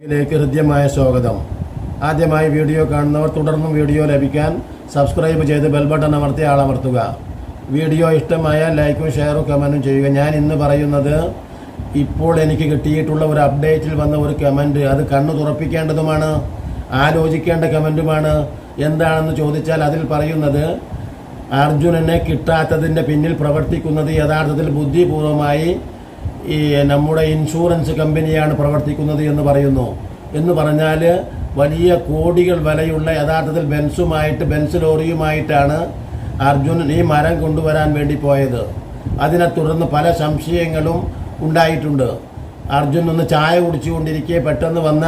ിലേക്ക് ഹൃദ്യമായ സ്വാഗതം. ആദ്യമായി വീഡിയോ കാണുന്നവർ തുടർന്നും വീഡിയോ ലഭിക്കാൻ സബ്സ്ക്രൈബ് ചെയ്ത് ബെൽ ബട്ടൺ അമർത്തി ആളമർത്തുക. വീഡിയോ ഇഷ്ടമായാൽ ലൈക്കും ഷെയറും കമൻറ്റും ചെയ്യുക. ഞാൻ ഇന്ന് പറയുന്നത് ഇപ്പോൾ എനിക്ക് കിട്ടിയിട്ടുള്ള ഒരു അപ്ഡേറ്റിൽ വന്ന ഒരു കമൻറ്റ്. അത് കണ്ണു തുറപ്പിക്കേണ്ടതുമാണ്, ആലോചിക്കേണ്ട കമൻറ്റുമാണ്. എന്താണെന്ന് ചോദിച്ചാൽ അതിൽ പറയുന്നത് അർജുനനെ കിട്ടാത്തതിൻ്റെ പിന്നിൽ പ്രവർത്തിക്കുന്നത് യഥാർത്ഥത്തിൽ ബുദ്ധിപൂർവമായി നമ്മുടെ ഇൻഷുറൻസ് കമ്പനിയാണ് പ്രവർത്തിക്കുന്നത് എന്ന് പറയുന്നു. എന്ന് പറഞ്ഞാൽ വലിയ കോടികൾ വിലയുള്ള യഥാർത്ഥത്തിൽ ബെൻസ് ലോറിയുമായിട്ടാണ് അർജുനൻ ഈ മരം കൊണ്ടുവരാൻ വേണ്ടി പോയത്. അതിനെ തുടർന്ന് പല സംശയങ്ങളും ഉണ്ടായിട്ടുണ്ട്. അർജുൻ ഒന്ന് ചായ കുടിച്ചുകൊണ്ടിരിക്കെ പെട്ടെന്ന് വന്ന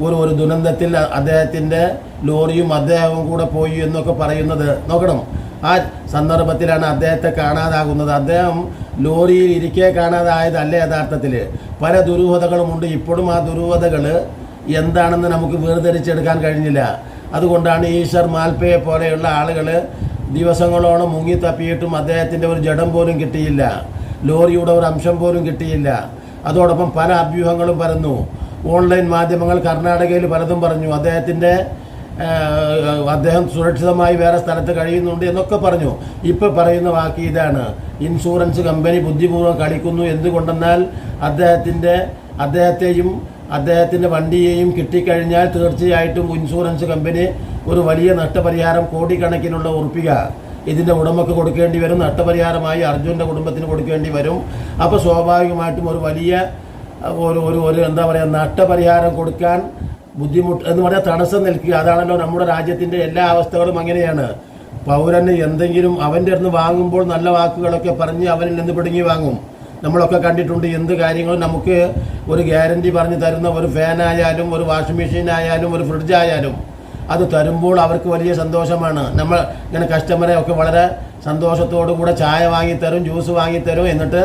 ഒരു ദുരന്തത്തിൽ അദ്ദേഹത്തിൻ്റെ ലോറിയും അദ്ദേഹവും കൂടെ പോയി എന്നൊക്കെ പറയുന്നത് നോക്കണം. ആ സന്ദർഭത്തിലാണ് അദ്ദേഹത്തെ കാണാതാകുന്നത്. അദ്ദേഹം ലോറിയിൽ ഇരിക്കെ കാണാതായതല്ല യഥാർത്ഥത്തിൽ. പല ദുരൂഹതകളുമുണ്ട്. ഇപ്പോഴും ആ ദുരൂഹതകൾ എന്താണെന്ന് നമുക്ക് വേർതിരിച്ചെടുക്കാൻ കഴിഞ്ഞില്ല. അതുകൊണ്ടാണ് ഈശ്വർ മാൽപ്പയെ പോലെയുള്ള ആളുകൾ ദിവസങ്ങളോളം മുങ്ങി തപ്പിയിട്ടും അദ്ദേഹത്തിൻ്റെ ഒരു ജഡം പോലും കിട്ടിയില്ല, ലോറിയുടെ ഒരു അംശം പോലും കിട്ടിയില്ല. അതോടൊപ്പം പല അഭ്യൂഹങ്ങളും പരന്നു. ഓൺലൈൻ മാധ്യമങ്ങൾ കർണാടകയിൽ പലതും പറഞ്ഞു. അദ്ദേഹം സുരക്ഷിതമായി വേറെ സ്ഥലത്ത് കഴിയുന്നുണ്ട് എന്നൊക്കെ പറഞ്ഞു. ഇപ്പോൾ പറയുന്ന വാക്ക് ഇതാണ്: ഇൻഷുറൻസ് കമ്പനി ബുദ്ധിപൂർവ്വം കളിക്കുന്നു. എന്തുകൊണ്ടെന്നാൽ അദ്ദേഹത്തെയും അദ്ദേഹത്തിൻ്റെ വണ്ടിയെയും കിട്ടിക്കഴിഞ്ഞാൽ തീർച്ചയായിട്ടും ഇൻഷുറൻസ് കമ്പനി ഒരു വലിയ നഷ്ടപരിഹാരം കോടിക്കണക്കിനുള്ള ഉറപ്പിക ഇതിൻ്റെ ഉടമക്ക് കൊടുക്കേണ്ടി വരും. നഷ്ടപരിഹാരമായി അർജുൻ്റെ കുടുംബത്തിന് കൊടുക്കേണ്ടി വരും. അപ്പോൾ സ്വാഭാവികമായിട്ടും ഒരു വലിയ ഒരു എന്താ പറയുക, നഷ്ടപരിഹാരം കൊടുക്കാൻ ബുദ്ധിമുട്ട് എന്ന് പറഞ്ഞാൽ തടസ്സം നിൽക്കുക. അതാണല്ലോ നമ്മുടെ രാജ്യത്തിൻ്റെ എല്ലാ അവസ്ഥകളും അങ്ങനെയാണ്. പൗരന് എന്തെങ്കിലും അവൻ്റെ അടുത്ത് വാങ്ങുമ്പോൾ നല്ല വാക്കുകളൊക്കെ പറഞ്ഞ് അവനിൽ നിന്ന് പിടുങ്ങി വാങ്ങും. നമ്മളൊക്കെ കണ്ടിട്ടുണ്ട്. എന്ത് കാര്യങ്ങളും നമുക്ക് ഒരു ഗ്യാരണ്ടി പറഞ്ഞു തരുന്ന ഒരു ഫാനായാലും ഒരു വാഷിംഗ് മെഷീൻ ആയാലും ഒരു ഫ്രിഡ്ജായാലും അത് തരുമ്പോൾ അവർക്ക് വലിയ സന്തോഷമാണ്. നമ്മൾ ഇങ്ങനെ കസ്റ്റമറെ ഒക്കെ വളരെ സന്തോഷത്തോടു കൂടെ ചായ വാങ്ങിത്തരും, ജ്യൂസ് വാങ്ങിത്തരും, എന്നിട്ട്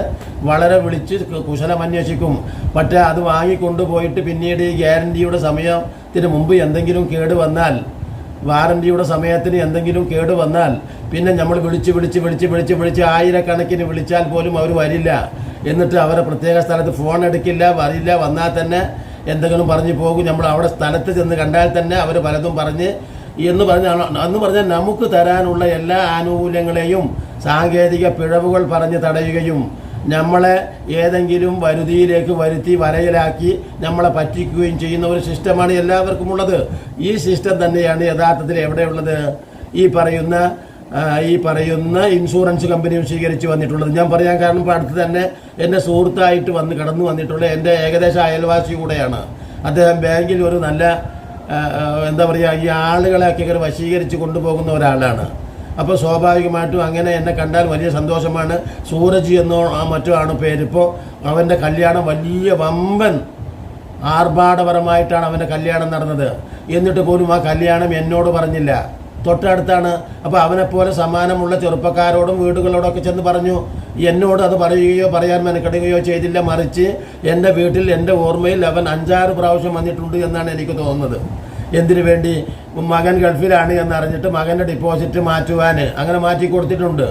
വളരെ വിളിച്ച് കുശലം അന്വേഷിക്കും. പക്ഷേ അത് വാങ്ങിക്കൊണ്ടുപോയിട്ട് പിന്നീട് ഈ ഗ്യാരണ്ടിയുടെ സമയത്തിന് മുമ്പ് എന്തെങ്കിലും കേട് വന്നാൽ, വാറണ്ടിയുടെ സമയത്തിന് എന്തെങ്കിലും കേട് വന്നാൽ പിന്നെ നമ്മൾ വിളിച്ച് ആയിരക്കണക്കിന് വിളിച്ചാൽ പോലും അവർ വരില്ല. എന്നിട്ട് അവരെ പ്രത്യേക സ്ഥലത്ത് ഫോൺ എടുക്കില്ല, വരില്ല. വന്നാൽ തന്നെ എന്തെങ്കിലും പറഞ്ഞു പോകും. നമ്മൾ അവിടെ സ്ഥലത്ത് ചെന്ന് കണ്ടാൽ തന്നെ അവർ പലതും പറഞ്ഞ് എന്ന് പറഞ്ഞാൽ നമുക്ക് തരാനുള്ള എല്ലാ ആനുകൂല്യങ്ങളെയും സാങ്കേതിക പിഴവുകൾ പറഞ്ഞ് തടയുകയും നമ്മളെ ഏതെങ്കിലും വരുതിയിലേക്ക് വരുത്തി വരയിലാക്കി നമ്മളെ പറ്റിക്കുകയും ചെയ്യുന്ന ഒരു സിസ്റ്റമാണ് എല്ലാവർക്കും ഉള്ളത്. ഈ സിസ്റ്റം തന്നെയാണ് യഥാർത്ഥത്തിൽ എവിടെയുള്ളത്? ഈ പറയുന്ന ഇൻഷുറൻസ് കമ്പനിയും സ്വീകരിച്ച് വന്നിട്ടുള്ളത്. ഞാൻ പറയാൻ കാരണം ഇപ്പോൾ അടുത്ത് തന്നെ എൻ്റെ സുഹൃത്തായിട്ട് കടന്നു വന്നിട്ടുള്ള എൻ്റെ ഏകദേശം അയൽവാസി കൂടെയാണ്. അദ്ദേഹം ബാങ്കിൽ ഒരു നല്ല എന്താ പറയുക, ഈ ആളുകളെയൊക്കെ ഇങ്ങനെ വശീകരിച്ച് കൊണ്ടുപോകുന്ന ഒരാളാണ്. അപ്പോൾ സ്വാഭാവികമായിട്ടും അങ്ങനെ എന്നെ കണ്ടാൽ വലിയ സന്തോഷമാണ്. സൂരജ് എന്നോ മറ്റോ ആണ് പേര്. ഇപ്പോൾ അവൻ്റെ കല്യാണം വലിയ വമ്പൻ ആർഭാടപരമായിട്ടാണ് അവൻ്റെ കല്യാണം നടന്നത്. എന്നിട്ട് പോലും ആ കല്യാണം എന്നോട് പറഞ്ഞില്ല, തൊട്ടടുത്താണ്. അപ്പോൾ അവനെപ്പോലെ സമാനമുള്ള ചെറുപ്പക്കാരോടും വീടുകളോടൊക്കെ ചെന്ന് പറഞ്ഞു. എന്നോട് അത് പറയുകയോ പറയാൻ മെനക്കെടുകയോ ചെയ്തില്ല. മറിച്ച് എൻ്റെ വീട്ടിൽ എൻ്റെ ഓർമ്മയിൽ അവൻ 5-6 പ്രാവശ്യം വന്നിട്ടുണ്ട് എന്നാണ് എനിക്ക് തോന്നുന്നത്. എന്തിനു വേണ്ടി? മകൻ ഗൾഫിലാണ് എന്നറിഞ്ഞിട്ട് മകൻ്റെ ഡിപ്പോസിറ്റ് മാറ്റുവാൻ അങ്ങനെ മാറ്റി കൊടുത്തിട്ടുണ്ട്.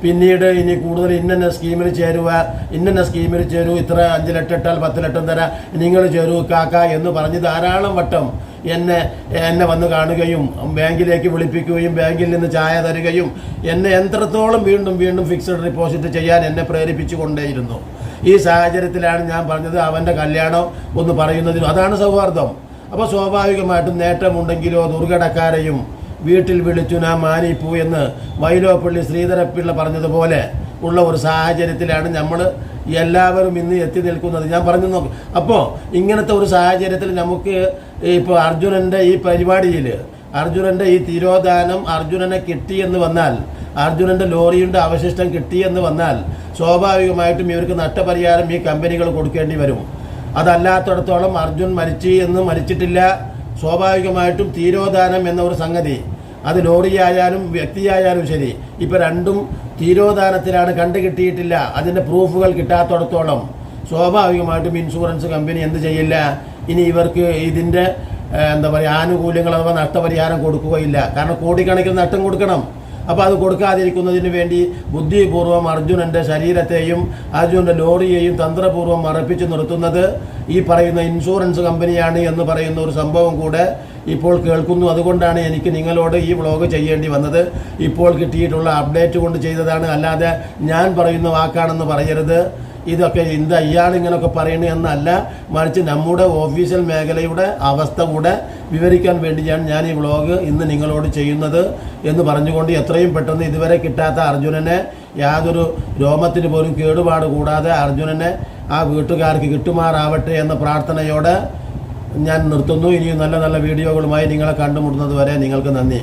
പിന്നീട് ഇനി കൂടുതൽ ഇന്ന സ്കീമിൽ ചേരൂ, ഇത്ര 5 ലക്ഷം ഇട്ടാൽ 10 ലക്ഷം തരാം, നിങ്ങൾ ചേരൂ കാക്ക എന്ന് പറഞ്ഞ് ധാരാളം വട്ടം എന്നെ വന്ന് കാണുകയും ബാങ്കിലേക്ക് വിളിപ്പിക്കുകയും ബാങ്കിൽ നിന്ന് ചായ തരികയും എന്നെ എത്രത്തോളം വീണ്ടും ഫിക്സഡ് ഡിപ്പോസിറ്റ് ചെയ്യാൻ എന്നെ പ്രേരിപ്പിച്ചു കൊണ്ടേയിരുന്നു. ഈ സാഹചര്യത്തിലാണ് ഞാൻ പറഞ്ഞത് അവൻ്റെ കല്യാണം ഒന്ന് പറയുന്നതിനും അതാണ് സൗഹാർദ്ദം. അപ്പോൾ സ്വാഭാവികമായിട്ടും നേട്ടമുണ്ടെങ്കിലോ ദുർഘടക്കാരെയും വീട്ടിൽ വിളിച്ചു നാം മാനിപ്പൂ എന്ന് വൈലോപ്പള്ളി ശ്രീധരപ്പിള്ള പറഞ്ഞതുപോലെ ഉള്ള ഒരു സാഹചര്യത്തിലാണ് നമ്മൾ എല്ലാവരും ഇന്ന് എത്തി നിൽക്കുന്നത്. ഞാൻ പറഞ്ഞു നോക്കും. അപ്പോൾ ഇങ്ങനത്തെ ഒരു സാഹചര്യത്തിൽ നമുക്ക് ഇപ്പോൾ അർജുനൻ്റെ ഈ പരിപാടിയിൽ അർജുനൻ്റെ ഈ തിരോധാനം അർജുനനെ കിട്ടിയെന്ന് വന്നാൽ, അർജുനൻ്റെ ലോറിയുടെ അവശിഷ്ടം കിട്ടിയെന്ന് വന്നാൽ സ്വാഭാവികമായിട്ടും ഇവർക്ക് നഷ്ടപരിഹാരം ഈ കമ്പനികൾ കൊടുക്കേണ്ടി വരും. അതല്ലാത്തടത്തോളം അർജുൻ മരിച്ചിട്ടില്ല. സ്വാഭാവികമായിട്ടും തിരോധാനം എന്ന ഒരു സംഗതി, അത് ലോറിയായാലും വ്യക്തിയായാലും ശരി, ഇപ്പം രണ്ടും തിരോധാനത്തിലാണ്. കണ്ടുകിട്ടിയിട്ടില്ല. അതിൻ്റെ പ്രൂഫുകൾ കിട്ടാത്തടത്തോളം സ്വാഭാവികമായിട്ടും ഇൻഷുറൻസ് കമ്പനി എന്ത് ചെയ്യില്ല, ഇനി ഇവർക്ക് ഇതിൻ്റെ എന്താ പറയുക ആനുകൂല്യങ്ങൾ അഥവാ നഷ്ടപരിഹാരം കൊടുക്കുകയില്ല. കാരണം കോടിക്കണക്കിന് നഷ്ടം കൊടുക്കണം. അപ്പോൾ അത് കൊടുക്കാതിരിക്കുന്നതിന് വേണ്ടി ബുദ്ധിപൂർവ്വം അർജുനൻ്റെ ശരീരത്തെയും അർജുനൻ്റെ ലോറിയെയും തന്ത്രപൂർവ്വം മറപ്പിച്ച് നിർത്തുന്നത് ഈ പറയുന്ന ഇൻഷുറൻസ് കമ്പനിയാണ് എന്ന് പറയുന്ന ഒരു സംഭവം കൂടെ ഇപ്പോൾ കേൾക്കുന്നു. അതുകൊണ്ടാണ് എനിക്ക് നിങ്ങളോട് ഈ വ്ളോഗ് ചെയ്യേണ്ടി വന്നത്. ഇപ്പോൾ കിട്ടിയിട്ടുള്ള അപ്ഡേറ്റ് കൊണ്ട് ചെയ്തതാണ്, അല്ലാതെ ഞാൻ പറയുന്ന വാക്കാണെന്ന് പറയരുത്. ഇതൊക്കെ എന്താ ഇയാളിങ്ങനൊക്കെ പറയണേ എന്നല്ല, മറിച്ച് നമ്മുടെ ഓഫീഷ്യൽ മേഖലയുടെ അവസ്ഥ കൂടെ വിവരിക്കാൻ വേണ്ടിയാണ് ഞാൻ ഈ വ്ളോഗ് ഇന്ന് നിങ്ങളോട് ചെയ്യുന്നത് എന്ന് പറഞ്ഞുകൊണ്ട് എത്രയും പെട്ടെന്ന് ഇതുവരെ കിട്ടാത്ത അർജുനനെ യാതൊരു രോമത്തിന് പോലും കേടുപാട് കൂടാതെ അർജുനനെ ആ വീട്ടുകാർക്ക് കിട്ടുമാറാവട്ടെ എന്ന പ്രാർത്ഥനയോടെ ഞാൻ നിർത്തുന്നു. ഇനിയും നല്ല നല്ല വീഡിയോകളുമായി നിങ്ങളെ കണ്ടുമുട്ടുന്നത് വരെ നിങ്ങൾക്ക് നന്ദി.